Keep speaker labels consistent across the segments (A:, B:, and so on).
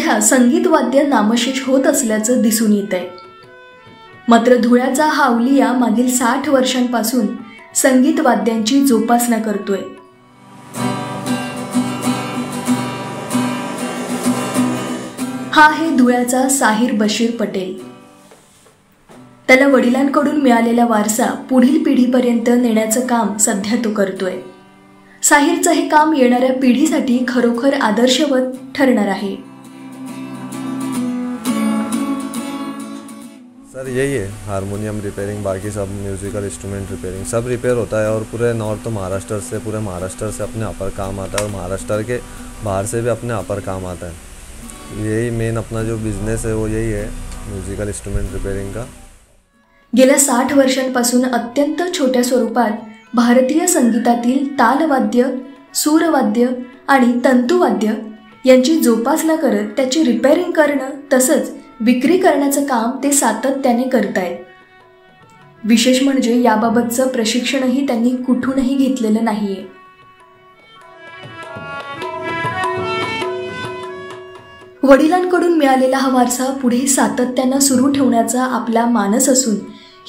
A: सध्या संगीत वाद्य नामशेष होत असल्याचं दिसून येतंय. मात्र धुळ्याचा हा अवलिया मागील 60 वर्षांपासून संगीत वाद्यांची जोपासना करतोय. हा आहे धुळ्याचा साहिर बशीर पटेल. त्याला वडिलांकडून मिळालेला वारसा पुढील पिढीपर्यंत नेण्याचं काम सध्या तो करतोय. साहिरचं हे काम येणाऱ्या पिढीसाठी खरोखर आदर्शवत ठरणार आहे.
B: सर यही है, हारमोनियम रिपेयरिंग, बाकी सब म्यूजिकल इंस्ट्रूमेंट रिपेयरिंग सब रिपेयर होता है और पूरे नॉर्थ महाराष्ट्र से अपने यहाँ पर काम आता है और महाराष्ट्र के बाहर से भी अपने यहाँ पर काम आता है. यही मेन अपना जो बिजनेस है वो यही है, म्यूजिकल इंस्ट्रूमेंट रिपेयरिंग का.
A: गेल्या 60 वर्षांपासून अत्यंत छोट्या स्वरूपात भारतीय संगीतातील तालवाद्य, सूरवाद्य आणि तंतुवाद्य यांची जोपासना करत त्याची रिपेअरिंग करणं तसंच विक्री करण्याचं काम ते सातत्याने करतायत. विशेष म्हणजे याबाबतचं प्रशिक्षणही त्यांनी कुठूनही घेतलेलं नाहीये. वडिलांकडून मिळालेला हा वारसा पुढे सातत्यानं सुरू ठेवण्याचा आपला मानस असून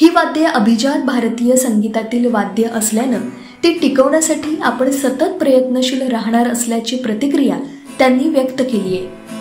A: ही वाद्ये अभिजात भारतीय संगीतातील वाद्य असल्यानं ती टिकवण्यासाठी आपण सतत प्रयत्नशील राहणार असल्याची प्रतिक्रिया त्यांनी व्यक्त केली आहे.